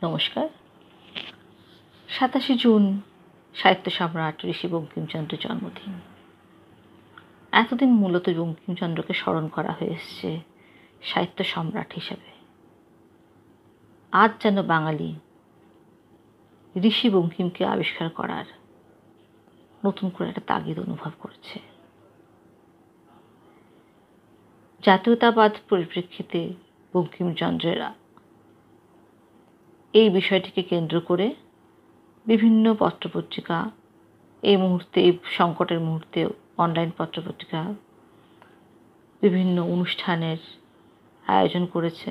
নমস্কার। ২৭শে জুন সাহিত্য সম্রাট ঋষি বঙ্কিমচন্দ্রের জন্মদিন। এতদিন মূলত বঙ্কিমচন্দ্রকে স্মরণ করা হয়ে এসছে সাহিত্য সম্রাট হিসাবে। আজ যেন বাঙালি ঋষি বঙ্কিমকে আবিষ্কার করার নতুন করে একটা তাগিদ অনুভব করছে। জাতীয়তাবাদ পরিপ্রেক্ষিতে বঙ্কিমচন্দ্রের এই বিষয়টিকে কেন্দ্র করে বিভিন্ন পত্রপত্রিকা এই মুহূর্তে, এই সংকটের মুহূর্তে অনলাইন পত্রপত্রিকা বিভিন্ন অনুষ্ঠানের আয়োজন করেছে।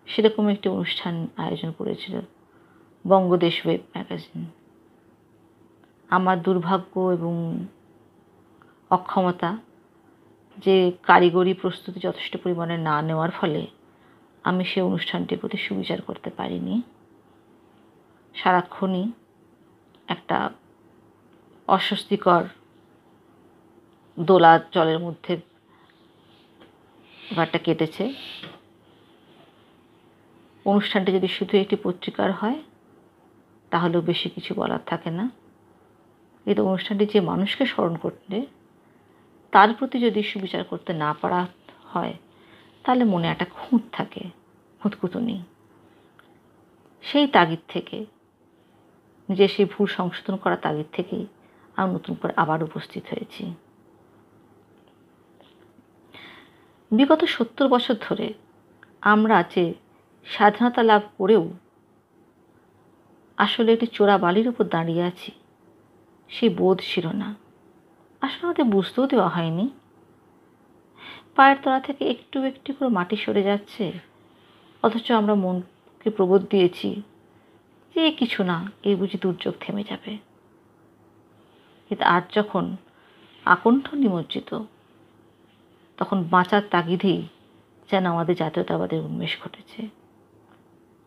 সেরকম একটি অনুষ্ঠান আয়োজন করেছিল বঙ্গদেশ ওয়েব ম্যাগাজিন। আমার দুর্ভাগ্য এবং অক্ষমতা যে কারিগরি প্রস্তুতি যথেষ্ট পরিমাণে না নেওয়ার ফলে আমি সেই অনুষ্ঠানটির প্রতি সুবিচার করতে পারিনি। সারাক্ষণই একটা অস্বস্তিকর দোলা জলের মধ্যে ব্যাপারটা কেটেছে। অনুষ্ঠানটি যদি শুধু একটি পত্রিকার হয় তাহলেও বেশি কিছু বলার থাকে না, কিন্তু অনুষ্ঠানটি যে মানুষকে স্মরণ করতে, তার প্রতি যদি সুবিচার করতে না পারা হয় তাহলে মনে একটা খুঁত থাকে, খুঁতখুঁতুনি। সেই তাগিদ থেকে, নিজের সেই ভুল সংশোধন করা তাগিদ থেকেই আমি নতুন করে আবার উপস্থিত হয়েছি। বিগত ৭০ বছর ধরে আমরা যে স্বাধীনতা লাভ করেও আসলে একটি চোরা বালির উপর দাঁড়িয়ে আছি, সেই বোধ ছিল না। আসলে আমাদের বুঝতেও দেওয়া হয়নি। পায়ের তলা থেকে একটু একটু করে মাটি সরে যাচ্ছে, অথচ আমরা মনকে প্রবোধ দিয়েছি যে কিছু না, এই বুঝি দুর্যোগ থেমে যাবে। কিন্তু আজ যখন আকণ্ঠ নিমজ্জিত, তখন বাঁচার তাগিদেই যেন আমাদের জাতীয়তাবাদের উন্মেষ ঘটেছে।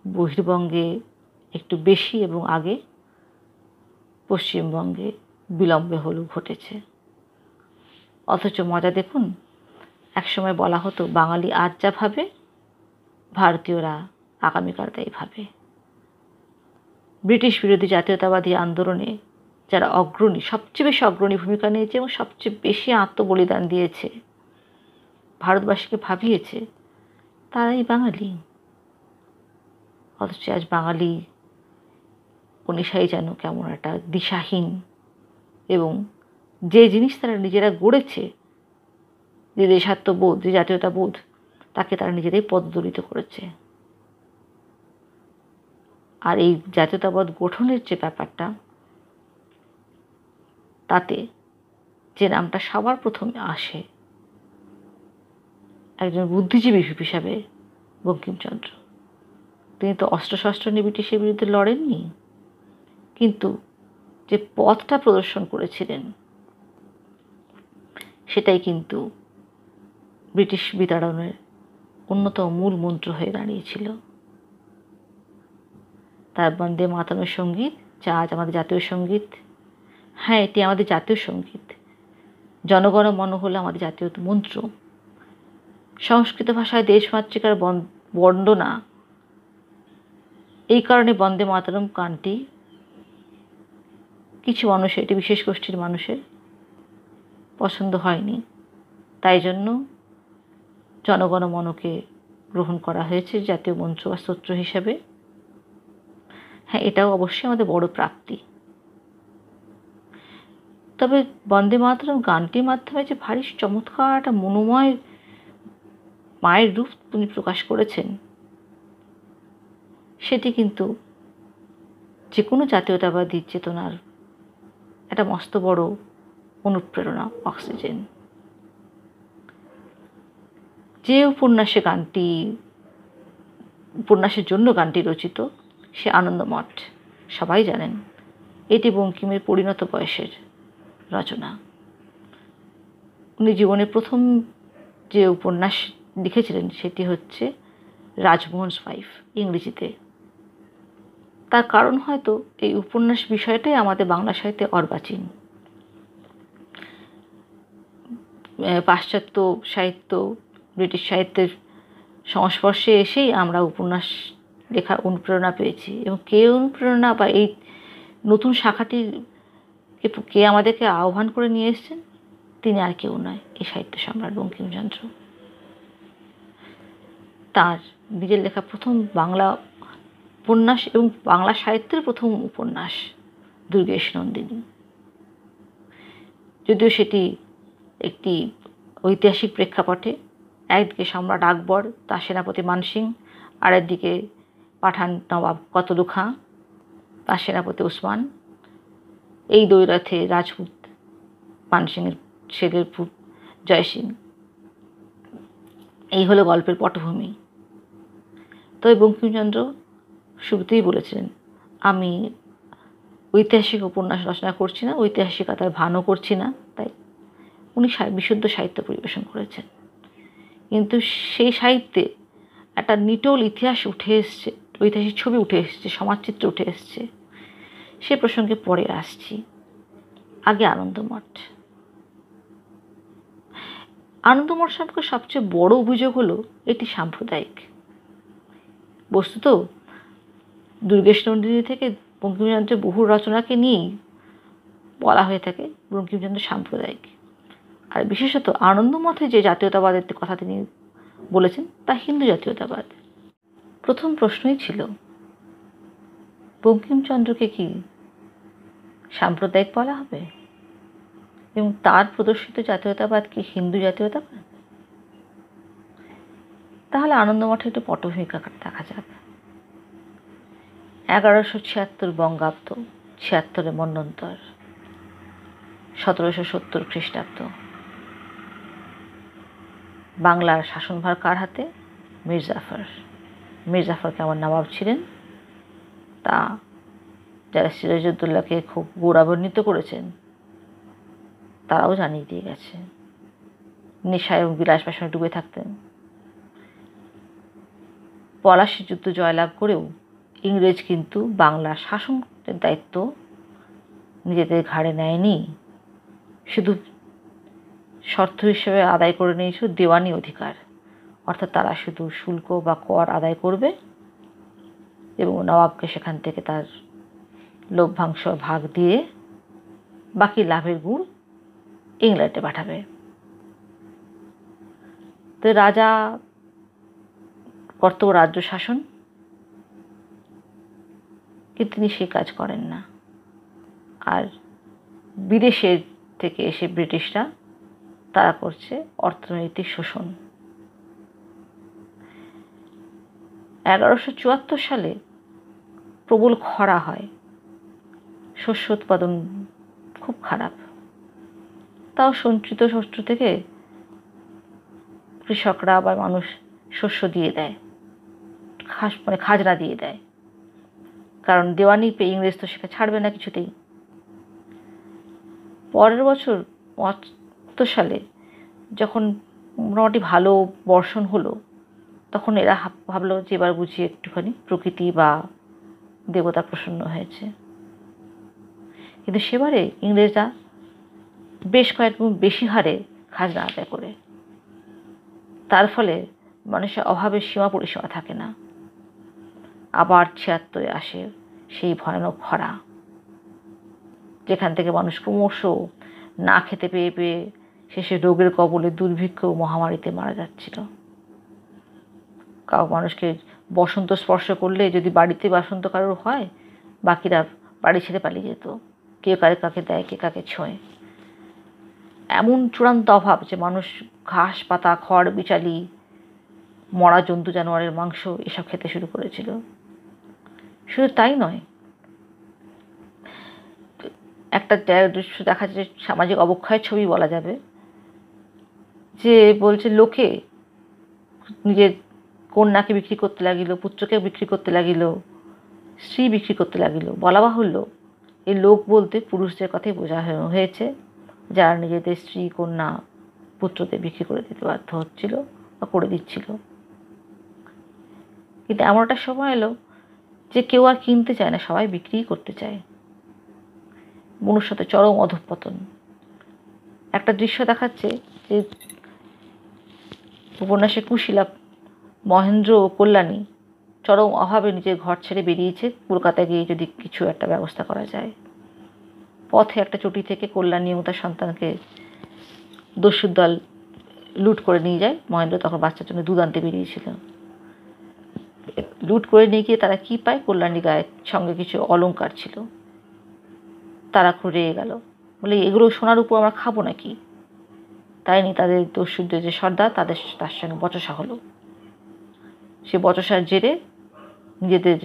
বহির্বঙ্গে একটু বেশি এবং আগে, পশ্চিমবঙ্গে বিলম্বে হলেও ঘটেছে। অথচ মজা দেখুন, একসময় বলা হতো বাঙালি আজ যা ভাবে ভারতীয়রা আগামীকাল তাই ভাবে। ব্রিটিশ বিরোধী জাতীয়তাবাদী আন্দোলনে যারা অগ্রণী, সবচেয়ে বেশি অগ্রণী ভূমিকা নিয়েছে এবং সবচেয়ে বেশি আত্মবলিদান দিয়েছে, ভারতবাসীকে ভাবিয়েছে, তারাই বাঙালি। অথচ আজ বাঙালি অনিশাই যেন কেমন একটা দিশাহীন, এবং যে জিনিস তারা নিজেরা গড়েছে, যে দেশাত্মবোধ, যে জাতীয়তাবোধ, তাকে তারা নিজেরাই পদদলিত করেছে। আর এই জাতীয়তাবাদ গঠনের যে ব্যাপারটা, তাতে যে নামটা সবার প্রথমে আসে একজন বুদ্ধিজীবী হিসাবে বঙ্কিমচন্দ্র। তিনি তো অস্ত্রশস্ত্র নিয়ে ব্রিটিশের বিরুদ্ধে লড়েননি, কিন্তু যে পথটা প্রদর্শন করেছিলেন সেটাই কিন্তু ব্রিটিশ বিতাড়নের অন্যতম মূল মন্ত্র হয়ে দাঁড়িয়েছিল। তার বন্দে মাতরমের সঙ্গীত, যা আজ আমাদের জাতীয় সঙ্গীত। হ্যাঁ, এটি আমাদের জাতীয় সঙ্গীত। জনগণ মন হলো আমাদের জাতীয় মন্ত্র। সংস্কৃত ভাষায় দেশমাতৃকার বন্দনা। এই কারণে বন্দে মাতরম গানটি কিছু মানুষের, এটি বিশেষ গোষ্ঠীর মানুষের পছন্দ হয়নি। তাই জন্য জনগণ মনকে গ্রহণ করা হয়েছে জাতীয় মন্ত্র বা স্তোত্র হিসাবে। হ্যাঁ, এটাও অবশ্যই আমাদের বড় প্রাপ্তি। তবে বন্দে মাতরম গানটির মাধ্যমে যে ভারী চমৎকার একটা মনোময় মায়ের রূপ তিনি প্রকাশ করেছেন, সেটি কিন্তু যে কোনো জাতীয়তাবাদী চেতনার একটা মস্ত বড় অনুপ্রেরণা, অক্সিজেন। যে উপন্যাসের জন্য গানটি রচিত, সে আনন্দমঠ, সবাই জানেন। এটি বঙ্কিমের পরিণত বয়সের রচনা। উনি জীবনের প্রথম যে উপন্যাস লিখেছিলেন সেটি হচ্ছে রাজমোহনস ওয়াইফ, ইংরেজিতে। তার কারণ হয়তো এই উপন্যাস বিষয়টাই আমাদের বাংলা সাহিত্যে অর্বাচীন। পাশ্চাত্য সাহিত্য, ব্রিটিশ সাহিত্যের সংস্পর্শে এসেই আমরা উপন্যাস লেখার অনুপ্রেরণা পেয়েছি। এবং কে অনুপ্রেরণা বা এই নতুন শাখাটির কে আমাদেরকে আহ্বান করে নিয়ে এসেছেন, তিনি আর কেউ নয়, এই সাহিত্য সম্রাট বঙ্কিমচন্দ্র। তার নিজের লেখা প্রথম বাংলা উপন্যাস এবং বাংলা সাহিত্যের প্রথম উপন্যাস দুর্গেশ নন্দিনী, যদিও সেটি একটি ঐতিহাসিক প্রেক্ষাপটে। একদিকে সম্রাট আকবর, তার সেনাপতি মানসিং, আর একদিকে পাঠান নবাব কতলু খাঁ, তার সেনাপতি ওসমান, এই দ্বৈরথে রাজপুত মানসিংয়ের ছেলের পুত জয় সিং। এই হলো গল্পের পটভূমি। তবে বঙ্কিমচন্দ্র শুরুতেই বলেছিলেন, আমি ঐতিহাসিক উপন্যাস রচনা করছি না, ঐতিহাসিকতার ভানও করছি না। তাই উনি বিশুদ্ধ সাহিত্য পরিবেশন করেছেন। কিন্তু সেই সাহিত্যে একটা নিটোল ইতিহাস উঠে এসছে, ঐতিহাসিক ছবি উঠে এসছে, সমাজচিত্র উঠে এসছে। সে প্রসঙ্গে পরে আসছি। আগে আনন্দমঠ। আনন্দমঠ সম্পর্কে সবচেয়ে বড় অভিযোগ হলো এটি সাম্প্রদায়িক। বস্তুত দুর্গেশ নন্দিনী থেকে বঙ্কিমচন্দ্রের বহু রচনাকে নিয়েই বলা হয়ে থাকে বঙ্কিমচন্দ্র সাম্প্রদায়িক। আর বিশেষত আনন্দমঠে যে জাতীয়তাবাদের কথা তিনি বলেছেন তা হিন্দু জাতীয়তাবাদ। প্রথম প্রশ্নই ছিল, বঙ্কিমচন্দ্রকে কি সাম্প্রদায়িক বলা হবে এবং তার প্রদর্শিত জাতীয়তাবাদ কি হিন্দু জাতীয়তাবাদ? তাহলে আনন্দমঠে একটু পটভূমিকা দেখা যাক। 1176 বঙ্গাব্দ, 76 মন্বন্তর, 1770 খ্রিস্টাব্দ। বাংলার শাসনভার কার হাতে? মির্জাফর। মির্জাফর কেমন নবাব ছিলেন তা যারা সিরাজউদ্দৌলাকে খুব গৌরবান্বিত করেছেন তারাও জানিয়ে দিয়ে গেছে। নেশায় এবং বিলাস বাসনে ডুবে থাকতেন। পলাশী যুদ্ধ জয়লাভ করেও ইংরেজ কিন্তু বাংলার শাসনের দায়িত্ব নিজেদের ঘাড়ে নেয়নি, শুধু শর্ত হিসেবে আদায় করে নিয়েছিল দেওয়ানি অধিকার, অর্থাৎ তারা শুধু শুল্ক বা কর আদায় করবে এবং নবাবকে সেখান থেকে তার লভ্যাংশ ভাগ দিয়ে বাকি লাভের গুড় ইংল্যান্ডে পাঠাবে। তো রাজা কর্তব্য রাজ্য শাসন, কিন্তু তিনি সেই কাজ করেন না। আর বিদেশের থেকে এসে ব্রিটিশরা তারা করছে অর্থনৈতিক শোষণ। 1174 সালে প্রবল খরা হয়, শস্য উৎপাদন খুব খারাপ। তাও সঞ্চিত শস্য থেকে কৃষকরা বা মানুষ শস্য দিয়ে দেয়, খাজনা দিয়ে দেয়, কারণ দেওয়ানি পেয়ে ইংরেজ তো সেটা ছাড়বে না কিছুতেই। পরের বছর 75 সালে যখন মোটামুটি ভালো বর্ষণ হলো, তখন এরা ভাবলো যে এবার বুঝি একটুখানি প্রকৃতি বা দেবতা প্রসন্ন হয়েছে। কিন্তু সেবারে ইংরেজরা বেশ কয়েক গুণ বেশি হারে খাজনা আদায় করে। তার ফলে মানুষের অভাবের সীমা পরিসীমা থাকে না। আবার 76 আসে সেই ভয়ানক খরা, যেখান থেকে মানুষ ক্রমশ না খেতে পেয়ে পেয়ে শেষে রোগের কবলে দুর্ভিক্ষ মহামারীতে মারা যাচ্ছিল। মানুষকে বসন্ত স্পর্শ করলে যদি বাড়িতে বসন্ত কারোর হয়, বাকিরা বাড়ি ছেড়ে পালিয়ে যেত, কে কাকে দেয়, কে কাকে ছোঁয়। এমন চূড়ান্ত অভাব যে মানুষ ঘাস পাতা, খড় বিচালি, মরা জন্তু জানোয়ারের মাংস এসব খেতে শুরু করেছিল। শুধু তাই নয়, একটা দৃশ্য দেখা যাচ্ছে, সামাজিক অবক্ষয়ের ছবি বলা যাবে, যে বলছে লোকে নিজের কন্যাকে বিক্রি করতে লাগিল, পুত্রকে বিক্রি করতে লাগিল, স্ত্রী বিক্রি করতে লাগিল। বলা বাহুল্য, এই লোক বলতে পুরুষদের কথাই বোঝা হয়েছে, যারা নিজেদের স্ত্রী, কন্যা, পুত্রদের বিক্রি করে দিতে বাধ্য হচ্ছিল বা করে দিচ্ছিল। কিন্তু এমন একটা সময় এলো যে কেউ আর কিনতে চায় না, সবাই বিক্রিই করতে চায়। মনুষ্যত্বের চরম অধঃপতন। একটা দৃশ্য দেখাচ্ছে যে উপন্যাসে কুশীলা, মহেন্দ্র ও কল্যাণী চরম অভাবে নিজের ঘর ছেড়ে বেরিয়েছে কলকাতায় গিয়ে যদি কিছু একটা ব্যবস্থা করা যায়। পথে একটা চটি থেকে কল্যাণী এবং তার সন্তানকে দস্যুর দল লুট করে নিয়ে যায়। মহেন্দ্র তখন বাচ্চার জন্য দুধ আনতে বেরিয়েছিল। লুট করে নিয়ে গিয়ে তারা কি পায়, কল্যাণীর গায়ের সঙ্গে কিছু অলংকার ছিল। তারা খুব রেগে গেল, বলে এগুলো সোনার উপর আমরা খাবো নাকি। তাই নি তাদের দস্যুদের যে সর্দার তার সঙ্গে বচসা হলো। সে বচসার জেরে নিজেদের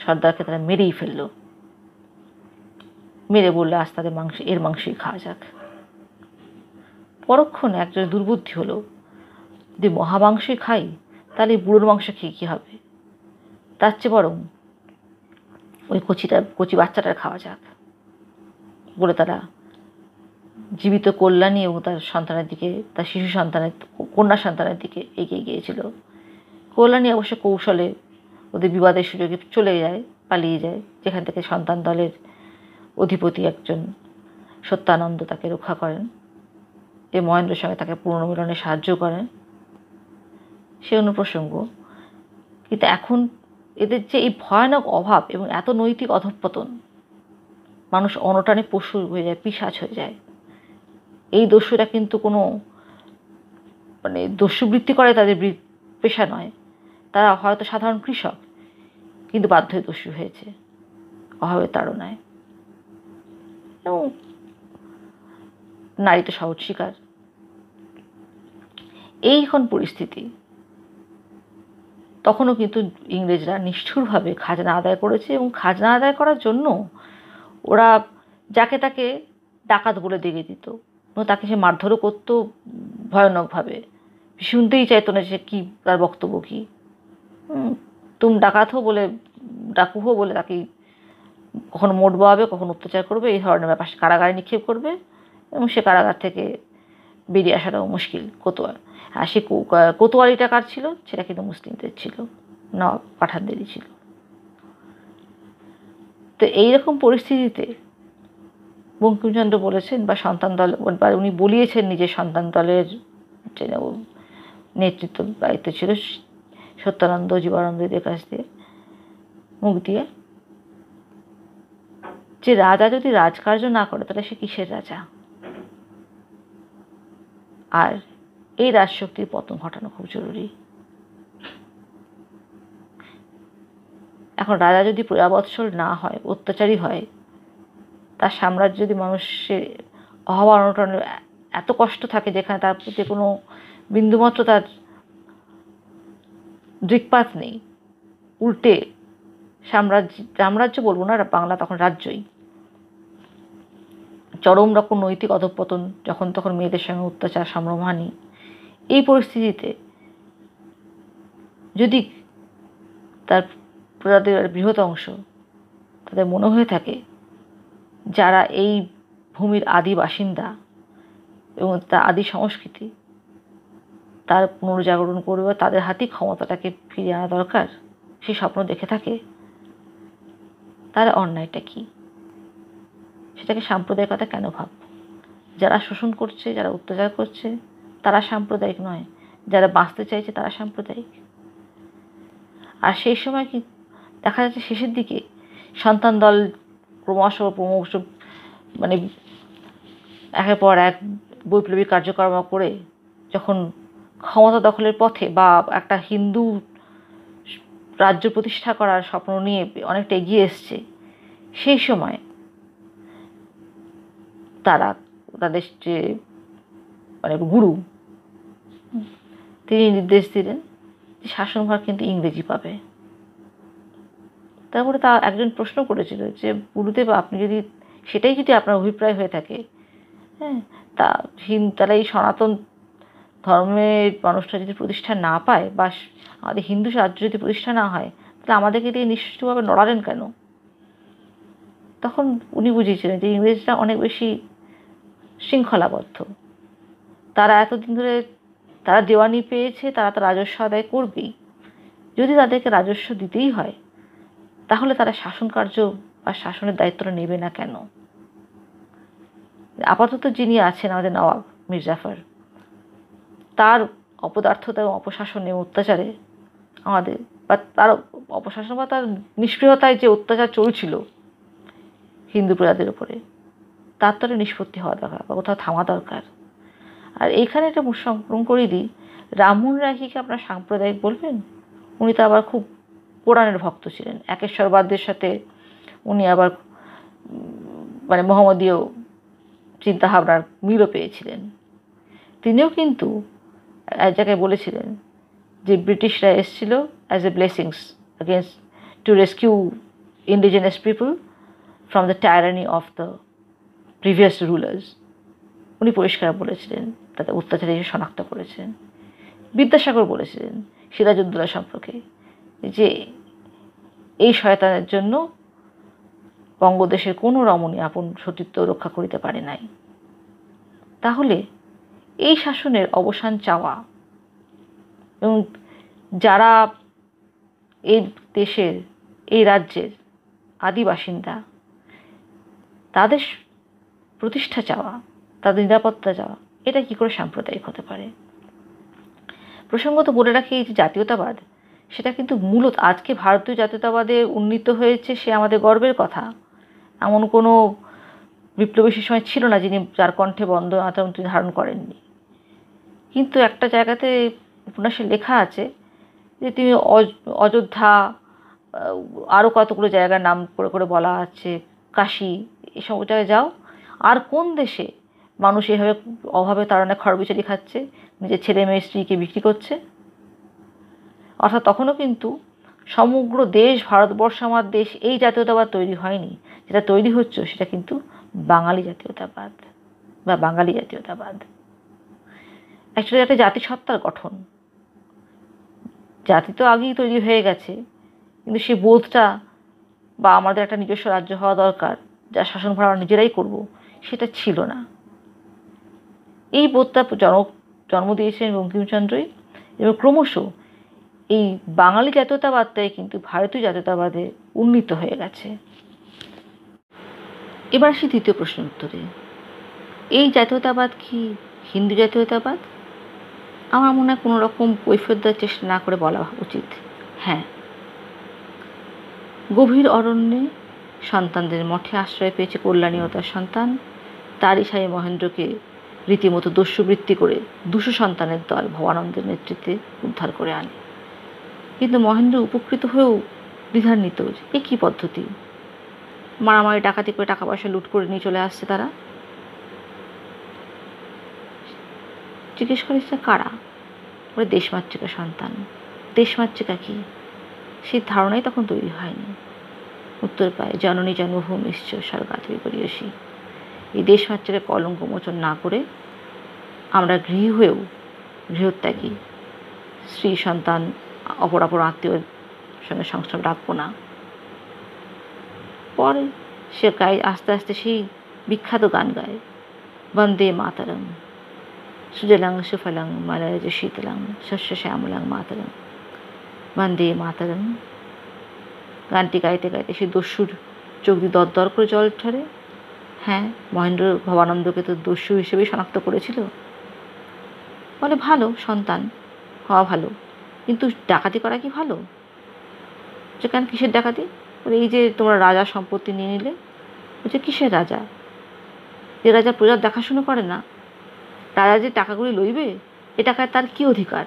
সর্দারকে তারা মেরেই ফেললো। মেরে বললে আজ তাদের এর মাংসই খাওয়া যাক। পরক্ষণে একজন দুর্বুদ্ধি হলো, যদি মহামাংসই খাই তাহলে বুড়োর মাংস খেয়ে কী হবে, তার চেয়ে বরং ওই কচি বাচ্চাটার খাওয়া যাক বলে তারা জীবিত কল্যাণী এবং তার সন্তানের দিকে, তার শিশু সন্তানের কন্যা সন্তানের দিকে এগিয়ে গিয়েছিল। কল্যাণী অবশ্য কৌশলে ওদের বিবাদের সুযোগে পালিয়ে যায়, যেখান থেকে সন্তান দলের অধিপতি একজন সত্যানন্দ তাকে রক্ষা করেন। এ মহেন্দ্রের সঙ্গে তাকে পুনর্মিলনে সাহায্য করেন, সে অন্য প্রসঙ্গ। কিন্তু এখন এদের যে এই ভয়ানক অভাব এবং এত নৈতিক অধঃপতন, মানুষ অনটানে পশু হয়ে যায়, পিশাচ হয়ে যায়। এই দস্যুরা কিন্তু কোনো দস্যুবৃত্তি করে তাদের পেশা নয়, তারা হয়তো সাধারণ কৃষক, কিন্তু বাধ্য হয়ে দস্যু হয়েছে অভাবের তাড়নায়। এবং নারী তো সহজ শিকার। এইখন পরিস্থিতি। তখনও কিন্তু ইংরেজরা নিষ্ঠুরভাবে খাজনা আদায় করেছে, এবং খাজনা আদায় করার জন্য ওরা যাকে তাকে ডাকাত বলে দেখিয়ে দিত, এবং তাকে সে মারধরও করতো ভয়ানকভাবে। শুনতেই চাইতো না সে কী, তার বক্তব্য কী। তুম ডাকাত হো বলে, ডাকু হো বলে তাকে কখনো মোট বয়াবে, কখনো অত্যাচার করবে, এই ধরনের ব্যাপার কারাগারে নিক্ষেপ করবে, এবং সে কারাগার থেকে বেরিয়ে আসাটাও মুশকিল। কোতোয়াল, আর সে কোতোয়ালিটা কার ছিল, সেটা কিন্তু মুসলিমদের ছিল, নবাব পাঠানদেরই ছিল। তো এইরকম পরিস্থিতিতে বঙ্কিমচন্দ্র বলেছেন, বা সন্তান দল, বা উনি বলিয়েছেন নিজের সন্তান দলের যে নেতৃত্ব দায়িত্ব ছিল সত্যানন্দ জীবানন্দের কাছ দিয়ে মুখ দিয়ে, যে রাজা যদি রাজকার্য না করে তাহলে সে কিসের রাজা। আর এই রাজশক্তির পতন ঘটানো খুব জরুরি। এখন রাজা যদি প্রজাবৎসল না হয়, অত্যাচারী হয়, তার সাম্রাজ্য যদি মানুষের অভাব অনটনের এত কষ্ট থাকে যেখানে তার প্রতি কোনো বিন্দুমাত্র তার দৃকপাত নেই, উল্টে সাম্রাজ্য বলবো না, বাংলা তখন রাজ্যই, চরম রকম নৈতিক অধঃপতন, যখন তখন মেয়েদের সঙ্গে অত্যাচার, সম্ভ্রমহানি, এই পরিস্থিতিতে যদি তার প্রজাদের বৃহৎ অংশ তাদের মনে হয়ে থাকে যারা এই ভূমির আদি বাসিন্দা এবং তার আদি সংস্কৃতি, তার পুনর্জাগরণ করবে, তাদের হাতেই ক্ষমতাটাকে ফিরিয়ে আনা দরকার, সেই স্বপ্ন দেখে থাকে, তার অন্যায়টা কি? সেটাকে সাম্প্রদায়িকতা কেন ভাব? যারা শোষণ করছে, যারা অত্যাচার করছে, তারা সাম্প্রদায়িক নয়, যারা বাঁচতে চাইছে তারা সাম্প্রদায়িক। আর সেই সময় কি দেখা যাচ্ছে, শেষের দিকে সন্তান দল ক্রমশ একের পর এক বৈপ্লবিক কার্যক্রম করে যখন ক্ষমতা দখলের পথে, বা একটা হিন্দু রাজ্য প্রতিষ্ঠা করার স্বপ্ন নিয়ে অনেকটা এগিয়ে এসছে, সেই সময় তারা তাদের যে গুরু, তিনি নির্দেশ দিলেন যে শাসনভার কিন্তু ইংরেজি পাবে। তারপরে তা একজন প্রশ্ন করেছিল যে, গুরুদেব আপনি যদি সেটাই যদি আপনার অভিপ্রায় হয়ে থাকে, হ্যাঁ, তাহলে এই সনাতন ধর্মের মানুষটা যদি প্রতিষ্ঠা না পায়, বা আমাদের হিন্দু রাজ্য যদি প্রতিষ্ঠা না হয়, তাহলে আমাদেরকে দিয়ে নিশ্চিতভাবে নড়ালেন কেন? তখন উনি বুঝিয়েছিলেন যে ইংরেজরা অনেক বেশি শৃঙ্খলাবদ্ধ, তারা এতদিন ধরে তারা দেওয়ানি পেয়েছে, তারা তো রাজস্ব আদায় করবেই। যদি তাদেরকে রাজস্ব দিতেই হয়, তাহলে তারা শাসন কার্য বা শাসনের দায়িত্বটা নেবে না কেন? আপাতত যিনি আছেন আমাদের নবাব মীর জাফর, তার অপদার্থতা এবং অপশাসন এবং অত্যাচারে আমাদের বা তার অপশাসন বা তার নিষ্ক্রিয়তায় যে অত্যাচার চলছিল হিন্দু প্রজাদের উপরে, তার তো নিষ্পত্তি হওয়া দরকার বা কোথাও থামা দরকার। আর এইখানে একটা সংক্রমণ করিয়ে দিই, রামমোহন রায়কে আপনার সাম্প্রদায়িক বলবেন? উনি তো আবার খুব কোরআনের ভক্ত ছিলেন, একেশ্বরবাদের সাথে উনি আবার মানে মোহাম্মদীয় চিন্তাভাবনার মিলও পেয়েছিলেন। তিনিও কিন্তু এক জায়গায় বলেছিলেন যে ব্রিটিশরা এসেছিল as a blessings against to rescue indigenous people from the tyranny of the previous rulers। উনি পরিষ্কার বলেছিলেন, তাদের অত্যাচারী হিসেবে শনাক্ত করেছেন। বিদ্যাসাগর বলেছিলেন সিরাজউদ্দৌলা সম্পর্কে যে এই শয়তানের জন্য বঙ্গদেশের কোনো রমণী আপন সতীত্ব রক্ষা করিতে পারে নাই। তাহলে এই শাসনের অবসান চাওয়া এবং যারা এই দেশের এই রাজ্যের আদি বাসিন্দা তাদের প্রতিষ্ঠা চাওয়া, তাদের নিরাপত্তা চাওয়া, এটা কি করে সাম্প্রদায়িক হতে পারে? প্রসঙ্গত বলে রাখি, এই যে জাতীয়তাবাদ, সেটা কিন্তু মূলত আজকে ভারতীয় জাতীয়তাবাদে উন্নীত হয়েছে, সে আমাদের গর্বের কথা। এমন কোনো বিপ্লবী সে সময় ছিল না যিনি যার কণ্ঠে বন্দে মাতরম তিনি ধারণ করেননি। কিন্তু একটা জায়গাতে উপন্যাসে লেখা আছে যে তিনি অযোধ্যা, আরও কতগুলো জায়গার নাম করে করে বলা আছে, কাশী, এসব জায়গায় যাও, আর কোন দেশে মানুষ এভাবে অভাবে তাড়নায় খড়বিচারি খাচ্ছে, নিজের ছেলে মেয়ে স্ত্রীকে বিক্রি করছে? অর্থাৎ তখনও কিন্তু সমগ্র দেশ, ভারতবর্ষ আমার দেশ, এই জাতীয়তাবাদ তৈরি হয়নি। যেটা তৈরি হচ্ছে সেটা কিন্তু বাঙালি জাতীয়তাবাদ বা বাঙালি জাতীয়তাবাদ। অ্যাকচুয়ালি একটা জাতিসত্তার গঠন। জাতি তো আগেই তৈরি হয়ে গেছে, কিন্তু সেই বোধটা বা আমাদের একটা নিজস্ব রাজ্য হওয়া দরকার, যা শাসনভার আমরা নিজেরাই করব, সেটা ছিল না। এই বোধটা জন্ম দিয়েছেন বঙ্কিমচন্দ্রই, এবং ক্রমশ এই বাঙালি জাতীয়তাবাদটাই কিন্তু ভারতীয় জাতীয়তাবাদে উন্নীত হয়ে গেছে। এবার আসি দ্বিতীয় প্রশ্নের উত্তরে। এই জাতীয়তাবাদ কি হিন্দু জাতীয়তাবাদ? আমার মনে হয় কোনো রকম কৈফিয়ত দেওয়ার চেষ্টা না করে বলা উচিত, হ্যাঁ। গভীর অরণ্যে সন্তানদের মঠে আশ্রয় পেয়েছে কল্যাণী ও তার সন্তান। তারই সাই মহেন্দ্রকে রীতিমতো দস্যুবৃত্তি করে 200 সন্তানের দল ভবানন্দের নেতৃত্বে উদ্ধার করে আনে। কিন্তু মহেন্দ্র উপকৃত হয়েও দ্বিধান্বিত, এ কী পদ্ধতি? মারামারি ডাকাতি করে টাকা পয়সা লুট করে নিয়ে চলে আসছে তারা। জিজ্ঞেস করেছে কারা? ওরা দেশমাতৃকা সন্তান। দেশমাতৃকা কি, সেই ধারণাই তখন তৈরি হয়নি। উত্তর পায় জননী জন্মভূমিশ্চ স্বর্গাৎ বিপরীয়সী। এই দেশমাতৃকা কলঙ্ক মোচন না করে আমরা গৃহী হয়েও গৃহত্যাগী স্ত্রী সন্তান অপরাপর আত্মীয়র সঙ্গে সংস্রব রাখবো না। পরে সে গায়ে আস্তে আস্তে সেই বিখ্যাত গান গায়, বন্দে মাতরম সুজলাং সুফলাং মলয়জ শীতলাং শস্য শ্যামলাং মাতরম বন্দে মাতরম। গানটি গাইতে গাইতে সে দস্যুর চোখ দিয়ে দরদর করে জল ঝরে। হ্যাঁ, মহেন্দ্র ভবানন্দকে তো দস্যু হিসেবেই শনাক্ত করেছিল। বলে ভালো, সন্তান হওয়া ভালো, কিন্তু ডাকাতি করা কি ভালো? যে কেন, কিসের ডাকাতি? বলে এই যে তোমরা রাজার সম্পত্তি নিয়ে নিলে। বলছে কিসের রাজা? যে রাজা প্রজার দেখাশুনো করে না, রাজা যে টাকাগুলি লইবে, এ টাকায় তার কি অধিকার?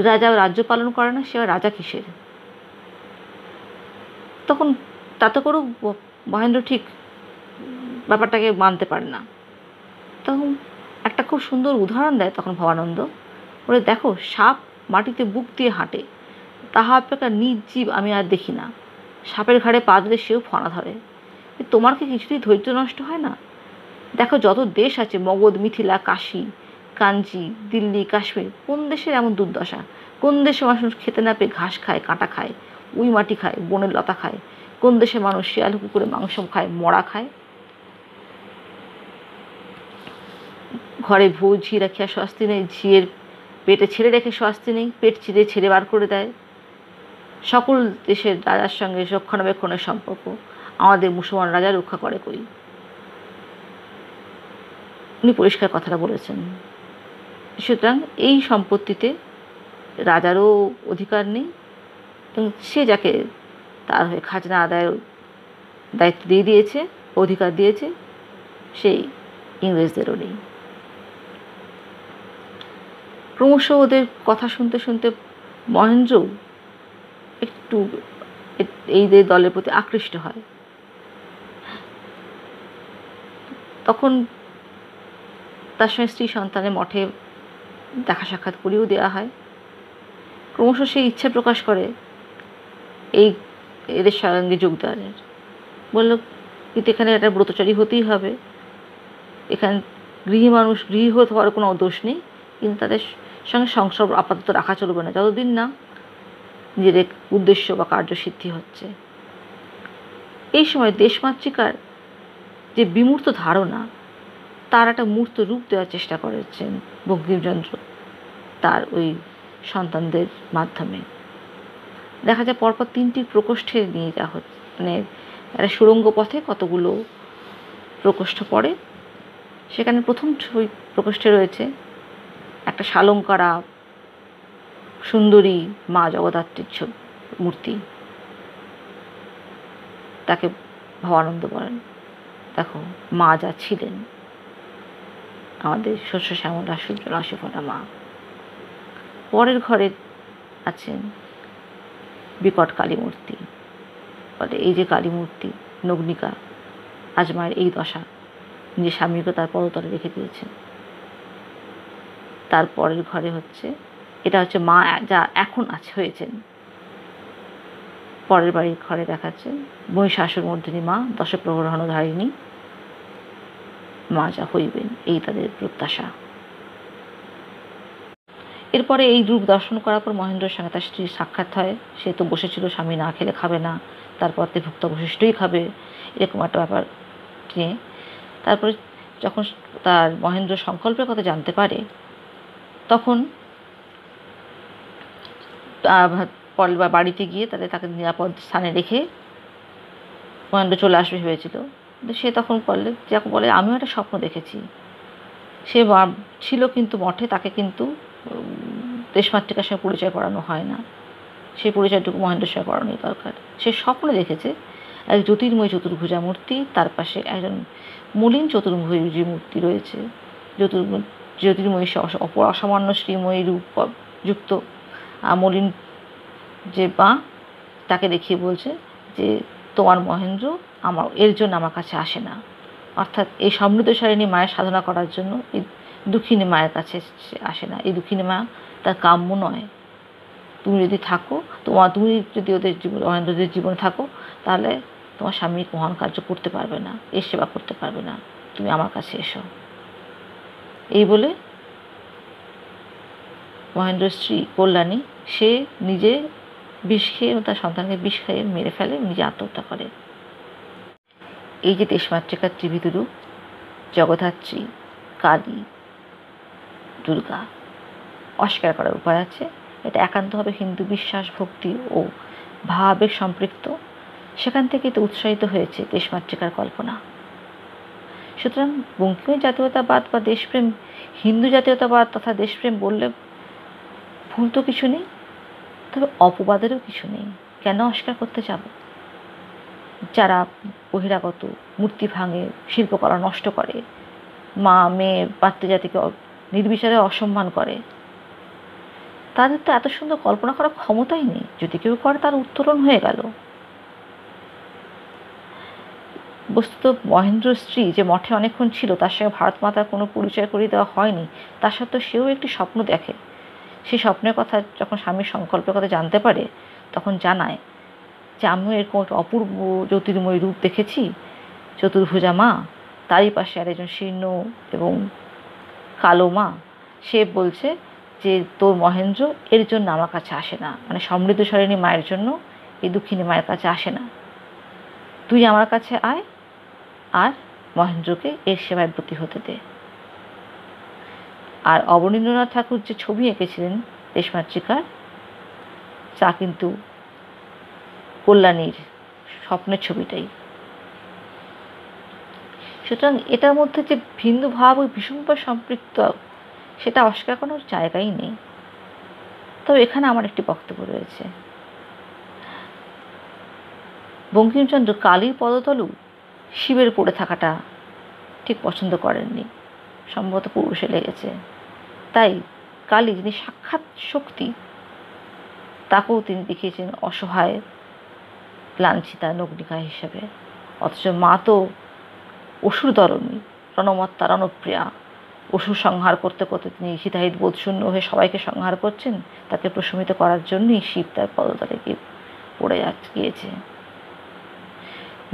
রাজা রাজ্য পালন করে না, সে রাজা কিসের? তখন তাতে করেও মহেন্দ্র ঠিক ব্যাপারটাকে মানতে পারে না। তখন একটা খুব সুন্দর উদাহরণ দেয় তখন ভবানন্দ। বলে দেখো, সাপ মাটিতে বুক দিয়ে হাঁটে, তাহা অপেক্ষা নির্জীব আমি আর দেখি না। সাপের ঘাড়ে পা দিলে সেও ফনা ধরে। তোমার কি কিছুতেই ধৈর্য নষ্ট হয় না? দেখো যত দেশ আছে, মগধ, মিথিলা, কাশী, কাঞ্চি, দিল্লি, কাশ্মীর, কোন দেশের এমন দুর্দশা? কোন দেশে মানুষ খেতে না পেয়ে ঘাস খায়, কাঁটা খায়, উই মাটি খায়, বনের লতা খায়? কোন দেশে মানুষ শিয়াল কুকুরে মাংস খায়, মরা খায়? ঘরে ভোজ ঝি রাখিয়া স্বস্তি নেই, ঝিয়ের পেটে ছেড়ে রেখে স্বস্তি নেই, পেট চিরে ছেড়ে বার করে দেয়। সকল দেশের রাজার সঙ্গে রক্ষণাবেক্ষণের সম্পর্ক আমাদের মুসলমান রাজা রক্ষা করে কই? উনি পরিষ্কার কথাটা বলেছেন। সুতরাং এই সম্পত্তিতে রাজারও অধিকার নেই, তো সে যাকে তার হয়ে খাজনা আদায়ের দায়িত্ব দিয়ে দিয়েছে, অধিকার দিয়েছে, সেই ইংরেজদেরও নেই। ক্রমশ ওদের কথা শুনতে শুনতে মহেন্দ্র একটু এই দলের প্রতি আকৃষ্ট হয়। তখন তার সঙ্গে স্ত্রী সন্তানের মঠে দেখা সাক্ষাৎ করিয়েও দেওয়া হয়। ক্রমশ সে ইচ্ছা প্রকাশ করে এদের সঙ্গে যোগদানের। বলল কিন্তু এখানে একটা ব্রতচারী হতেই হবে, এখানে গৃহী হওয়ার কোনো দোষ নেই, কিন্তু তাদের সঙ্গে সংসার আপাতত রাখা চলবে না যতদিন না নিজেদের উদ্দেশ্য বা কার্যসিদ্ধি হচ্ছে। এই সময় দেশমাতৃকার যে বিমূর্ত ধারণা, তার একটা মূর্ত রূপ দেওয়ার চেষ্টা করেছেন বঙ্কিমচন্দ্র তার ওই সন্তানদের মাধ্যমে। দেখা যায় পরপর 3টি প্রকোষ্ঠে নিয়ে যাওয়া হচ্ছে, মানে একটা সুড়ঙ্গ পথে কতগুলো প্রকোষ্ঠ পড়ে। সেখানে প্রথম প্রকোষ্ঠে রয়েছে একটা শালঙ্কারা সুন্দরী মা জগদ্ধাত্রীর মূর্তি। তাকে ভবানন্দ বলেন, দেখো মা যা ছিলেন, আমাদের শস্য শ্যামলা সূর্য রাশি ফলা মা। পরের ঘরে আছেন বিকট কালী মূর্তি। বলে এই যে কালী মূর্তি নগ্নিকা, আজ মায়ের এই দশা, নিজের স্বামীকে তার পদতলে রেখে দিয়েছেন। তারপরের ঘরে হচ্ছে, এটা হচ্ছে মা যা এখন হয়েছেন। পরের বাড়ির ঘরে দেখাচ্ছেন মহিষাসুর মর্দিনী মা, দশপ্রহরণধারিণী মা যা হইবেন, এই তাদের প্রত্যাশা। এরপরে এই রূপ দর্শন করার পর মহেন্দ্রের সঙ্গে তার স্ত্রীর সাক্ষাৎ হয়। সে তো বসেছিল স্বামী না খেলে খাবে না, তারপর ভুক্ত অবশিষ্টই খাবে, এরকম একটা ব্যাপার নিয়ে। তারপরে যখন তার মহেন্দ্র সংকল্পের কথা জানতে পারে, তখন বাড়িতে গিয়ে তাকে নিরাপদ স্থানে রেখে মহেন্দ্র চলে আসবে ভেবেছিল। কিন্তু সে তখন বলে আমিও একটা স্বপ্ন দেখেছি। সে ছিল কিন্তু মঠে, তাকে কিন্তু দেশমাতৃকার সঙ্গে পরিচয় করানো হয় না, সেই পরিচয়টুকু মহেন্দ্রের সঙ্গে করানোই দরকার। সে স্বপ্নে দেখেছে এক জ্যোতির্ময় চতুর্ভুজা মূর্তি, তার পাশে একজন মলিন চতুর্ভুজী মূর্তি রয়েছে। জ্যোতির্ময়ী অসামান্য শ্রীময়ী রূপ যুক্ত মলিন যে মা, তাকে দেখিয়ে বলছে যে তোমার মহেন্দ্র এর জন্য আমার কাছে আসে না, অর্থাৎ এই সমৃদ্ধশালিনী মায়ের সাধনা করার জন্য এই দুঃখিনী মায়ের কাছে আসে না। এই দুঃখিনী মা তার কাম্য নয়। তুমি যদি থাকো, তুমি যদি ওদের মহেন্দ্রদের জীবনে থাকো, তাহলে তোমার স্বামী মহান কার্য করতে পারবে না, এর সেবা করতে পারবে না, তুমি আমার কাছে এসো। এই বলে মহেন্দ্রের স্ত্রী কল্যাণী সে নিজে বিষ খেয়ে, তার সন্তানকে বিষ খাইয়ে মেরে ফেলে, নিজে আত্মহত্যা করে। এই যে দেশমাতৃকার ত্রিবিধ রূপ, জগদ্ধাত্রী, কালী, দুর্গা, অস্বীকার করার উপায় আছে। এটা একান্তভাবে হিন্দু বিশ্বাস, ভক্তি ও ভাবাবেগ সম্পৃক্ত। সেখান থেকেই তো উৎসাহিত হয়েছে দেশমাতৃকার কল্পনা। সুতরাং বঙ্কিম জাতীয়তাবাদ বা দেশপ্রেম, হিন্দু জাতীয়তাবাদ তথা দেশপ্রেম বললে ভুল তো কিছু নেই, তবে অপবাদেরও কিছু নেই। কেন অস্বীকার করতে যাব? যারা বহিরাগত মূর্তি ভাঙে, শিল্পকলা নষ্ট করে, মা মেয়ে মাতৃজাতিকে নির্বিচারে অসম্মান করে, তাদের তো এত সুন্দর কল্পনা করার ক্ষমতাই নেই। যদি কেউ করে তার উত্তরণ হয়ে গেল। বস্তুত মহেন্দ্র স্ত্রী যে মঠে অনেকক্ষণ ছিল, তার সঙ্গে ভারত মাতার কোনো পরিচয় করিয়ে দেওয়া হয়নি। তার সত্ত্বেও সেও একটি স্বপ্ন দেখে। সেই স্বপ্নের কথা যখন স্বামীর সংকল্পের কথা জানতে পারে, তখন জানায় যে আমিও এরকম একটা অপূর্ব জ্যোতির্ময় রূপ দেখেছি, চতুর্ভুজা মা, তারই পাশে আর একজন শীর্ণ এবং কালো মা। সে বলছে যে তোর মহেন্দ্র এর জন্য আমার কাছে আসে না, মানে সমৃদ্ধশালিনী মায়ের জন্য এই দুঃখিনী মায়ের কাছে আসে না। তুই আমার কাছে আয় আর মহেন্দ্রকে এর সেবায় ব্রতী হতে দে। আর অবনীন্দ্রনাথ ঠাকুর যে ছবি এঁকেছিলেন দেশমাতৃকার, তা কিন্তু কল্যাণীর স্বপ্নের ছবিটাই। সুতরাং এটার মধ্যে যে হিন্দু ভাব ওই ভীষণভাবে সম্পৃক্ত, সেটা অস্বীকার করার জায়গাই নেই। তবে এখানে আমার একটি বক্তব্য রয়েছে। বঙ্কিমচন্দ্র কালীর পদতলু শিবের পড়ে থাকাটা ঠিক পছন্দ করেননি, সম্ভবত পুরুষে লেগেছে। তাই কালী, যিনি সাক্ষাৎ শক্তি, তাকেও তিনি দেখিয়েছেন অসহায়, লাঞ্ছিতা, নগ্নিকা হিসেবে। অথচ মা তো অসুরধরণী, রণমত্তা, রণপ্রিয়া। অসুর সংহার করতে করতে তিনি হিতাহিত বোধশূন্য হয়ে সবাইকে সংহার করছেন। তাকে প্রশমিত করার জন্যই শিব তার পদতলে গিয়ে পড়ে গিয়েছে।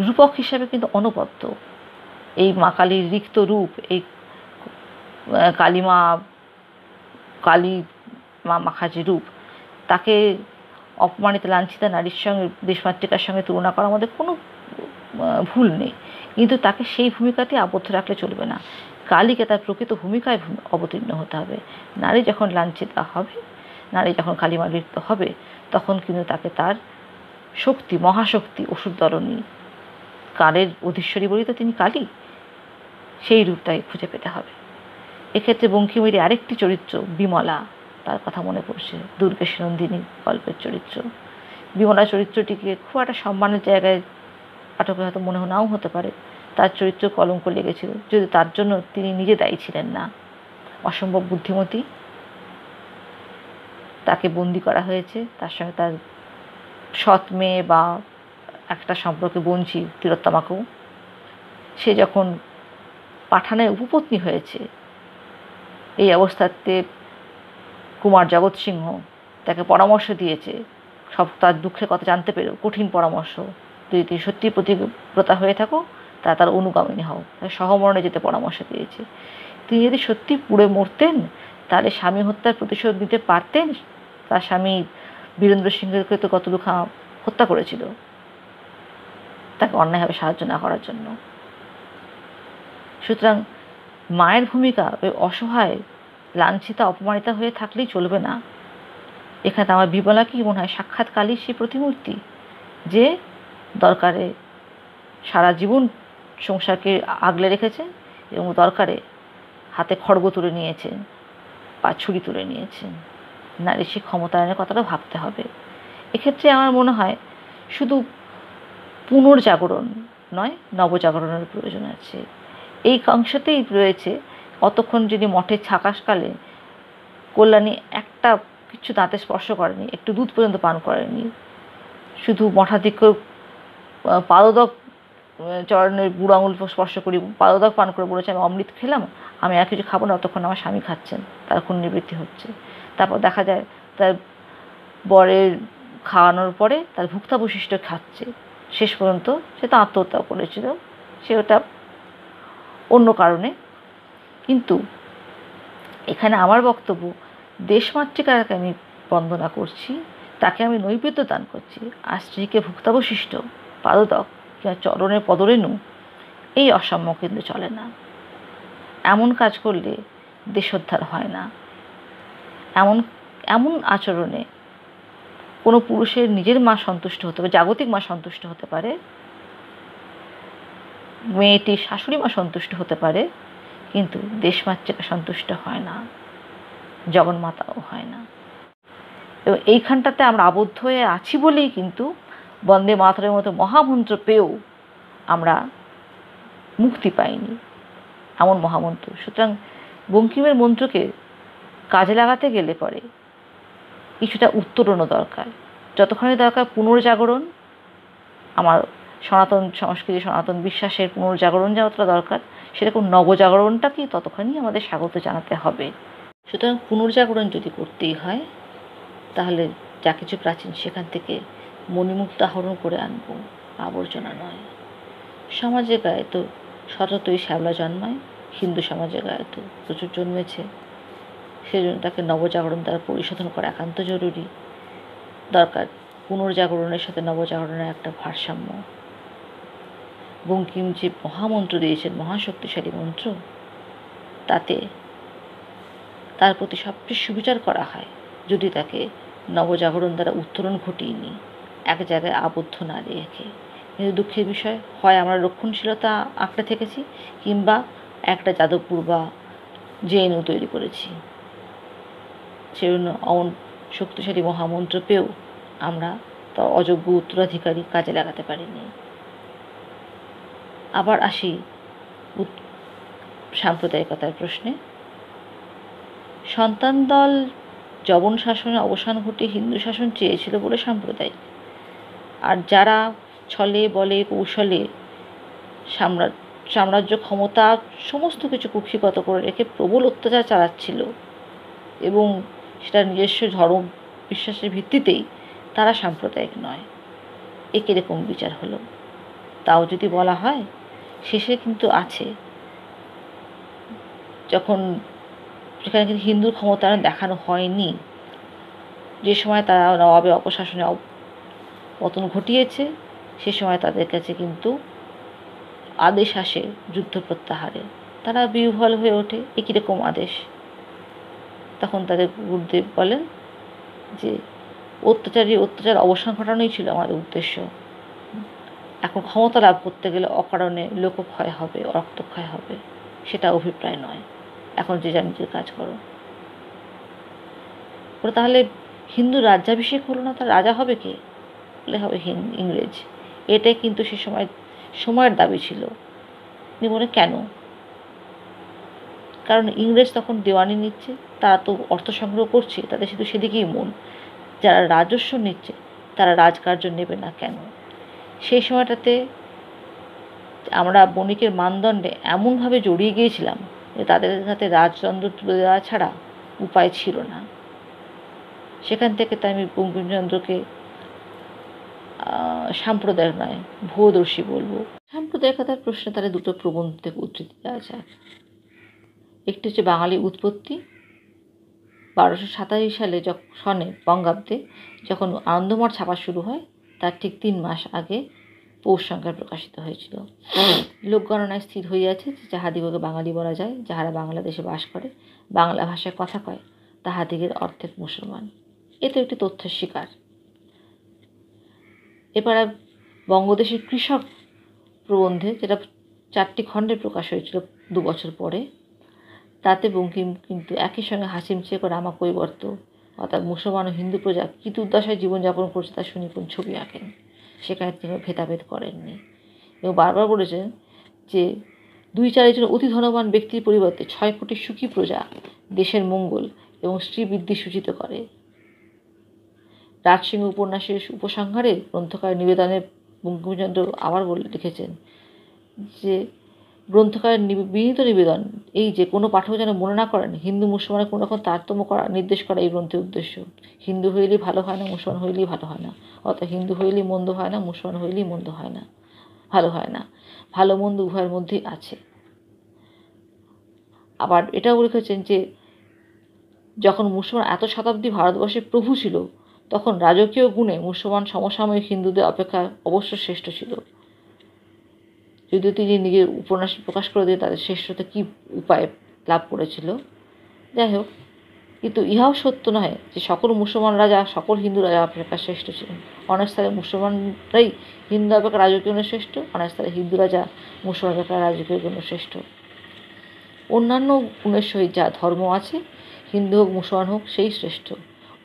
রূপক হিসাবে কিন্তু অনবদ্য। এই মা কালীর রিক্ত রূপ, এই কালীমা, কালী মা মাখা যে রূপ, তাকে অপমানিত লাঞ্ছিতা নারীর সঙ্গে, দেশমাতৃকার সঙ্গে তুলনা করার মধ্যে কোনো ভুল নেই, কিন্তু তাকে সেই ভূমিকাতে আবদ্ধ রাখলে চলবে না। কালীকে তার প্রকৃত ভূমিকায় অবতীর্ণ হতে হবে। নারী যখন লাঞ্ছিতা হবে, নারী যখন কালীমা নৃত্য হবে, তখন কিন্তু তাকে তার শক্তি, মহাশক্তি, অসুরধরণী, কালের অধীশ্বরী বলি তো তিনি কালী, সেই রূপটাই খুঁজে পেতে হবে। এক্ষেত্রে বঙ্কিমেরই আরেকটি চরিত্র বিমলা, তার কথা মনে পড়ছে, দুর্গেশ নন্দিনী গল্পের চরিত্র। বিমলা চরিত্রটিকে খুব একটা সম্মানের জায়গায় পাঠকের হয়তো মনে নাও হতে পারে। তার চরিত্র কলঙ্ক লেগেছিল, যদি তার জন্য তিনি নিজে দায়ী ছিলেন না। অসম্ভব বুদ্ধিমতী, তাকে বন্দি করা হয়েছে, তার সঙ্গে তার সৎ মেয়ে বা একটা সম্পর্কে বঞ্চি তিলোত্তমাকেও। সে যখন পাঠানের উপপত্নী হয়েছে, এই অবস্থাতে কুমার জগৎ সিংহ তাকে পরামর্শ দিয়েছে, সব তার দুঃখের কথা জানতে পেরেও কঠিন পরামর্শ, যদি তুমি সত্যি প্রতিব্রতা হয়ে থাকো তা তার অনুগামিনী হও, তাকে সহমরণে যেতে পরামর্শ দিয়েছে। তিনি যদি সত্যি পুড়ে মরতেন, তাহলে স্বামী হত্যার প্রতিশোধ নিতে পারতেন। তার স্বামী বীরেন্দ্র সিংহকে তো কতলুখা হত্যা করেছিল, তাকে অন্যায়ভাবে সাহায্য না করার জন্য। সুতরাং মায়ের ভূমিকা ওই অসহায়, লাঞ্ছিতা, অপমানিতা হয়ে থাকলেই চলবে না। এখানে আমার বিমলাকেই মনে হয় সাক্ষাৎ কালীর সেই প্রতিমূর্তি, যে দরকারে সারা জীবন সংসারকে আগলে রেখেছে এবং দরকারে হাতে খড়গ তুলে নিয়েছেন বা ছুরি তুলে নিয়েছেন। নারীর সেই ক্ষমতায়নের কথাটা ভাবতে হবে। এক্ষেত্রে আমার মনে হয় শুধু পুনর্জাগরণ নয়, নবজাগরণের প্রয়োজন আছে। এই অংশতেই রয়েছে, অতক্ষণ যদি মঠের ছাকাশকালে কল্যাণী একটা কিছু দাঁতে স্পর্শ করেনি, একটু দুধ পর্যন্ত পান করেনি, শুধু মঠাধিক্য পাদদক চরণের বুড়ো আঙুল স্পর্শ করি, পাদদক পান করে বলেছে আমি অমৃত খেলাম, আমি আর কিছু খাবো না, ততক্ষণ আমার স্বামী খাচ্ছেন, তার খুন নিবৃত্তি হচ্ছে। তারপর দেখা যায় তার বরের খাওয়ানোর পরে তার ভুক্তাবশিষ্ট খাচ্ছে, শেষ পর্যন্ত সে তো আত্মহত্যা করেছিল, সে ওটা অন্য কারণে। কিন্তু এখানে আমার বক্তব্য, দেশমাতৃকাকে আমি বন্দনা করছি, তাকে আমি নৈবেদ্য দান করছি, আর স্ত্রীকে ভুক্তাবশিষ্ট, পাদদক কিংবা চরণের পদরেণু, এই অসাম্য কিন্তু চলে না। এমন কাজ করলে দেশোদ্ধার হয় না। এমন আচরণে কোনো পুরুষের নিজের মা সন্তুষ্ট হতে পারে, জাগতিক মা সন্তুষ্ট হতে পারে, মেয়েটির শাশুড়ি মা সন্তুষ্ট হতে পারে, কিন্তু দেশমাতৃকা সন্তুষ্ট হয় না, জগন্মাতাও হয় না। এবং এইখানটাতে আমরা আবদ্ধ হয়ে আছি বলেই কিন্তু বন্দে মাতরের মতো মহামন্ত্র পেয়েও আমরা মুক্তি পাইনি, এমন মহামন্ত্র। সুতরাং বঙ্কিমের মন্ত্রকে কাজে লাগাতে গেলে পরে কিছুটা উত্তরণও দরকার। যতক্ষণে দরকার পুনর্জাগরণ, আমার সনাতন সংস্কৃতি, সনাতন বিশ্বাসের পুনর্জাগরণ যতটা দরকার, সেরকম নবজাগরণটাকেই ততখানি আমাদের স্বাগত জানাতে হবে। সুতরাং পুনর্জাগরণ যদি করতেই হয়, তাহলে যা কিছু প্রাচীন সেখান থেকে মণিমুক্তা আহরণ করে আনবো, আবর্জনা নয়। সমাজের গায়ে তো সততই শ্যাওলা জন্মায়, হিন্দু সমাজের গায়ে তো প্রচুর জন্মেছে, সেজন্য তাকে নবজাগরণ দ্বারা পরিশোধন করা একান্ত জরুরি। দরকার পুনর্জাগরণের সাথে নবজাগরণের একটা ভারসাম্য। বঙ্কিম যে মহামন্ত্র দিয়েছেন, মহাশক্তিশালী মন্ত্র, তাতে তার প্রতি সবচেয়ে সুবিচার করা হয় যদি তাকে নবজাগরণ দ্বারা উত্তরণ ঘটিয়ে নিই, এক জায়গায় আবদ্ধ না রেখে। কিন্তু দুঃখের বিষয়, হয় আমরা রক্ষণশীলতা আঁকড়ে থেকেছি, কিংবা একটা যাদবপুর বা জেএনইউ তৈরি করেছি। সেজন্য অমন শক্তিশালী মহামন্ত্র পেয়েও আমরা তার অযোগ্য উত্তরাধিকারী কাজে লাগাতে পারেনি। আবার আসি সাম্প্রদায়িকতার প্রশ্নে। সন্তান দল যবন শাসনের অবসান ঘটিয়ে হিন্দু শাসন চেয়েছিল বলে সাম্প্রদায়িক, আর যারা ছলে বলে কৌশলে সাম্রাজ্য ক্ষমতা সমস্ত কিছু কুক্ষিগত করে রেখে প্রবল অত্যাচার চালাচ্ছিল এবং সেটা নিজস্ব ধর্ম বিশ্বাসের ভিত্তিতেই, তারা সাম্প্রদায়িক নয়। এ কীরকম বিচার হলো? তাও যদি বলা হয়, শেষে কিন্তু আছে, যেখানে কিন্তু হিন্দুর ক্ষমতা দেখানো হয়নি, যে সময় তারা নবাবের অপশাসনে পতন ঘটিয়েছে, সে সময় তাদের কাছে কিন্তু আদেশ আসে যুদ্ধ প্রত্যাহারে। তারা বিহ্বল হয়ে ওঠে, এ কীরকম আদেশ? তখন তাদের গুরুদেব বলেন যে অত্যাচার অবসান ঘটানোই ছিল আমাদের উদ্দেশ্য। এখন ক্ষমতা লাভ করতে গেলে অকারণে লোকক্ষয় হবে, রক্তক্ষয় হবে, সেটা অভিপ্রায় নয়। এখন যে যা নিজের কাজ করো। ওরা তাহলে হিন্দু রাজ্যাভিষেক হলো না, তার রাজা হবে কে? বলে হবে ইংরেজ। এটাই কিন্তু সে সময়ের দাবি ছিল। উনি বলে কেন? কারণ ইংরেজ তখন দেওয়ানি নিচ্ছে, তারা তো অর্থ সংগ্রহ করছে, তাদের শুধু সেদিকেই মন। যারা রাজস্ব নিচ্ছে তারা রাজকার্য নেবে না কেন? সেই সময়টাতে আমরা বণিকের মানদণ্ডে এমনভাবে জড়িয়ে গিয়েছিলাম যে তাদের হাতে রাজদণ্ড তুলে দেওয়া ছাড়া উপায় ছিল না। সেখান থেকে তাই আমি বঙ্কিমচন্দ্রকে সাম্প্রদায়িক নয়, ভূয়দর্শী বলবো। সাম্প্রদায়িকতার প্রশ্নে তারা দুটো প্রবন্ধ থেকে উদ্ধৃতি দেওয়া যায়। একটি হচ্ছে বাঙালি উৎপত্তি, 1287 সালে সনে বঙ্গাব্দে যখন আনন্দমঠ ছাপা শুরু হয়, তার ঠিক 3 মাস আগে পৌষ সংখ্যায় প্রকাশিত হয়েছিল। লোকগণনায় স্থির হইয়াছে যে যাহাদিগকে বাঙালি বলা যায়, যাহারা বাংলাদেশে বাস করে, বাংলা ভাষায় কথা কয়, তাহাদিগের অর্ধেক মুসলমান। এ তো একটি তথ্যের শিকার। এবার বঙ্গদেশের কৃষক প্রবন্ধে, যেটা 4টি খণ্ডে প্রকাশ হয়েছিল 2 বছর পরে, তাতে বঙ্কিম কিন্তু একই সঙ্গে হাসি মিছিয়ে করে আমা কৈবর্ত অর্থাৎ মুসলমান ও হিন্দু প্রজা কী দুর্দশায় জীবনযাপন করছে তা সুনিপুণ ছবি আঁকেন। সেখানে তিনি ভেদাভেদ করেননি এবং বারবার বলেছেন যে 2-4 জন অতি ধনবান ব্যক্তির পরিবর্তে 6 কোটি সুখী প্রজা দেশের মঙ্গল এবং শ্রীবৃদ্ধি সূচিত করে। রাজসিংহ উপন্যাসের উপসংহারে গ্রন্থকারের নিবেদনে বঙ্কিমচন্দ্র আবার লিখেছেন যে গ্রন্থকারের বিনীত নিবেদন এই যে কোনো পাঠক যেন মনে না করেন হিন্দু মুসলমানের কোনো রকম তারতম্য নির্দেশ করা এই গ্রন্থের উদ্দেশ্য। হিন্দু হইলেই ভালো হয় না, মুসলমান হইলেই ভালো হয় না, অর্থাৎ হিন্দু হইলেই মন্দ হয় না, মুসলমান হইলেই মন্দ হয় না, ভালো হয় না, ভালো মন্দ উভয়ের মধ্যেই আছে। আবার এটাও লিখেছেন যে যখন মুসলমান এত শতাব্দী ভারতবর্ষের প্রভু ছিল, তখন রাজকীয় গুণে মুসলমান সমসাময়িক হিন্দুদের অপেক্ষা অবশ্য শ্রেষ্ঠ ছিল। যদিও তিনি নিজের উপন্যাস প্রকাশ করে দিয়ে তাদের শ্রেষ্ঠতা কী উপায়ে লাভ করেছিল, যাই হোক, কিন্তু ইহাও সত্য নয় যে সকল মুসলমান রাজা সকল হিন্দু রাজা অপেক্ষা শ্রেষ্ঠ ছিলেন। অনেক স্তরে মুসলমানরাই হিন্দু অপেক্ষা রাজকীয় গুণে শ্রেষ্ঠ, অনেক স্তরে হিন্দু রাজা মুসলমান অপেক্ষা রাজকীয় গুণে শ্রেষ্ঠ। অন্যান্য গুণের সহিত যা ধর্ম আছে, হিন্দু হোক মুসলমান হোক সেই শ্রেষ্ঠ।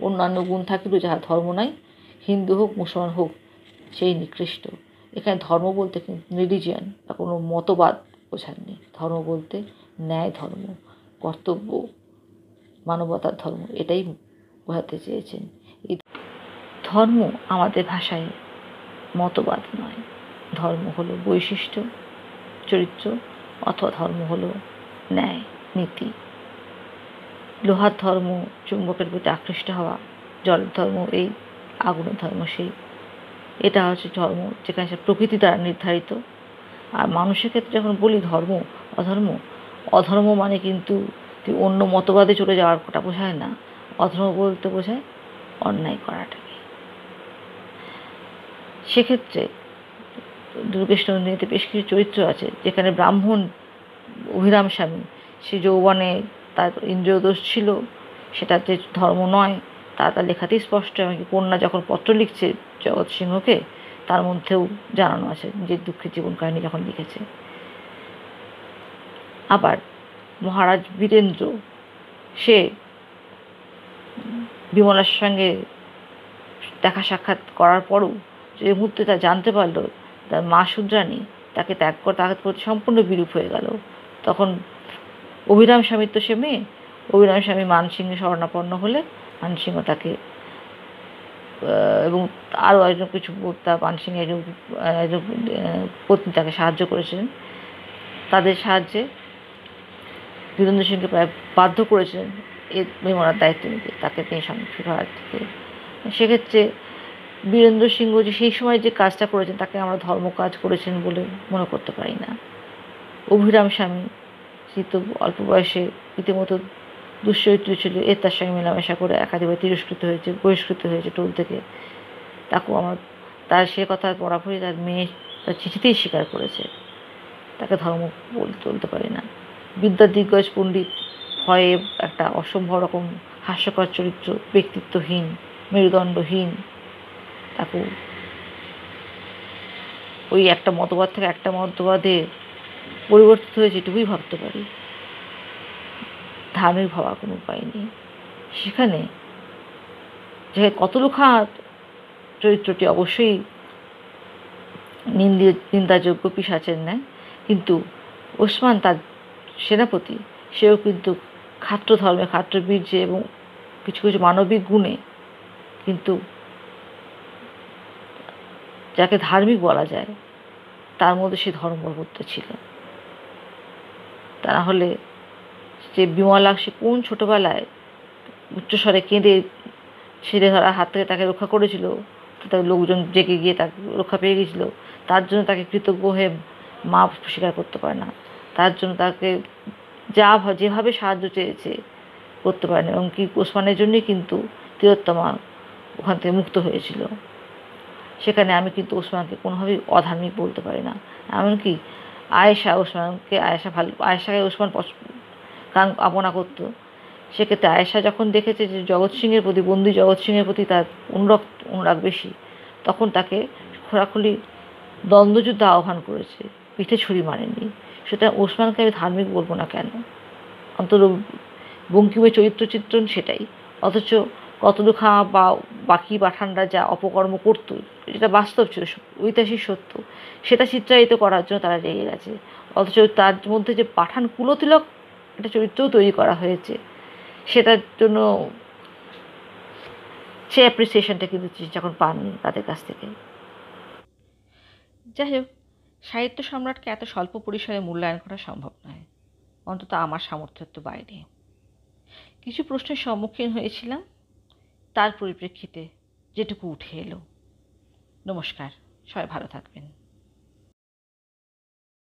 অন্যান্য গুণ থাকিলেও যাহা ধর্ম নাই, হিন্দু হোক মুসলমান হোক সেই নিকৃষ্ট। এখানে ধর্ম বলতে কিন্তু রিলিজিয়ান বা কোনো মতবাদ বোঝাননি। ধর্ম বলতে ন্যায় ধর্ম, কর্তব্য, মানবতার ধর্ম, এটাই বোঝাতে চেয়েছেন। এই ধর্ম আমাদের ভাষায় মতবাদ নয়, ধর্ম হলো বৈশিষ্ট্য, চরিত্র, অথবা ধর্ম হলো ন্যায়, নীতি। লোহার ধর্ম চুম্বকের প্রতি আকৃষ্ট হওয়া, জলের ধর্ম এই, আগুনের ধর্ম সেই। এটা হচ্ছে ধর্ম, যেখানে সে প্রকৃতি দ্বারা নির্ধারিত। আর মানুষের ক্ষেত্রে যখন বলি ধর্ম অধর্ম, অধর্ম মানে কিন্তু অন্য মতবাদে চলে যাওয়ার কথা বোঝায় না। অধর্ম বলতে বোঝায় অন্যায় করাটাকে। সেক্ষেত্রে দুর্গেশ নন্দিনীতে বেশ কিছু চরিত্র আছে যেখানে ব্রাহ্মণ অভিরাম স্বামী, সে যৌবনে তার ইন্দ্রিয়দোষ ছিল, সেটা যে ধর্ম নয় তার লেখাতেই স্পষ্ট। এমনকি কন্যা যখন পত্র লিখছে জগৎ সিংহকে, তার মধ্যেও জানানো আছে নিজের দুঃখের জীবন কাহিনী যখন লিখেছে। আবার মহারাজ বীরেন্দ্র, সে বিমলার সঙ্গে দেখা সাক্ষাৎ করার পরও যে মুহূর্তে তা জানতে পারল তার মা শুদ্রাণী তাকে ত্যাগ করে তার প্রতি সম্পূর্ণ বিরূপ হয়ে গেল, তখন অভিরাম স্বামীর তো সে মেয়ে, অভিরাম স্বামী মানসিংহে শরণাপন্ন হলে মানসিংহ তাকে এবং আরও একজন কিছু তার মানসিংহে একজন পত্নী তাকে সাহায্য করেছিলেন। তাদের সাহায্যে বীরেন্দ্র সিংকে প্রায় বাধ্য করেছিলেন এই মেমোরার দায়িত্ব নিতে, তাকে তিনি ফেরার থেকে। সেক্ষেত্রে বীরেন্দ্র সিংহ যে সেই সময় যে কাজটা করেছেন তাকে আমরা ধর্ম কাজ করেছেন বলে মনে করতে পারি না। অভিরাম স্বামী সে তো অল্প বয়সে রীতিমতো দুশ্চরিত্র ছিল, তার সঙ্গে মেলামেশা করে একাধিকবার তিরস্কৃত হয়েছে, বহিষ্কৃত হয়েছে টোল থেকে। তাকেও আমার তার সে কথা বরাবরই তার মেয়ে তার চিঠিতেই স্বীকার করেছে, তাকে ধর্ম বলতে পারি না। বিদ্যা দিগ্গজ পণ্ডিত ভয়ে একটা অসম্ভব রকম হাস্যকর চরিত্র, ব্যক্তিত্বহীন, মেরুদণ্ডহীন, তাকে ওই একটা মতবাদ থেকে একটা মতবাদে পরিবর্তিত হয়েছে এটুকুই ভাবতে পারি। ধার্মিক ভাবার কোনো উপায় নেই সেখানে। যে কতলুখা চরিত্রটি অবশ্যই নিন্দাযোগ্য পিশাচের ন্যায়, কিন্তু ওসমান তার সেনাপতি, সেও কিন্তু ক্ষাত্র ধর্মে, ক্ষাত্র বীর্যে এবং কিছু কিছু মানবিক গুণে কিন্তু যাকে ধার্মিক বলা যায় তার মধ্যে সে ধর্মবদ্ধ ছিল। তা না হলে যে বিমলা সে কোন ছোটোবেলায় উচ্চস্বরে কেঁদে ছেড়ে ধরার হাত থেকে তাকে রক্ষা করেছিল, তার লোকজন জেগে গিয়ে তাকে রক্ষা পেয়ে গিয়েছিল, তার জন্য তাকে কৃতজ্ঞ হয়ে মা স্বীকার করতে পারে না, তার জন্য তাকে যেভাবে সাহায্য চেয়েছে করতে পারে না। এবং কি ওসমানের জন্যই কিন্তু তিলোত্তমা ওখান থেকে মুক্ত হয়েছিল। সেখানে আমি কিন্তু ওসমানকে কোনোভাবেই অধার্মিক বলতে পারি না। এমনকি আয়েশাকে ওসমান কামনা করতো। সেক্ষেত্রে আয়েশা যখন দেখেছে যে জগৎ সিংয়ের প্রতি, বন্দী জগৎ সিংয়ের প্রতি তার অনুরাগ বেশি, তখন তাকে খোলাখুলি দ্বন্দ্বযুদ্ধে আহ্বান করেছে, পিঠে ছুরি মারেননি। সুতরাং ওসমানকে আমি ধার্মিক বলবো না কেন? অন্তত বঙ্কিমের চরিত্র চিত্রণ সেটাই। অথচ কতলু খাঁ বা বাকি পাঠানরা যা অপকর্ম করত, যেটা বাস্তব ছিল, ঐতিহাসিক সত্য, সেটা চিত্রায়িত করার জন্য তারা লেগে গেছে। অথচ তার মধ্যে যে পাঠান কুলতিলক একটা চরিত্রও তৈরি করা হয়েছে, সেটার জন্য সে অ্যাপ্রিসিয়েশনটা কিন্তু যখন পাননি তাদের কাছ থেকে। যাই হোক, সাহিত্য সম্রাটকে এত স্বল্প পরিসরে মূল্যায়ন করা সম্ভব নয়, অন্তত আমার সামর্থ্যের তো বাইরে। কিছু প্রশ্নের সম্মুখীন হয়েছিলাম, তার পরিপ্রেক্ষিতে যেটুকু উঠে এলো। নমস্কার, সবাই ভালো থাকবেন।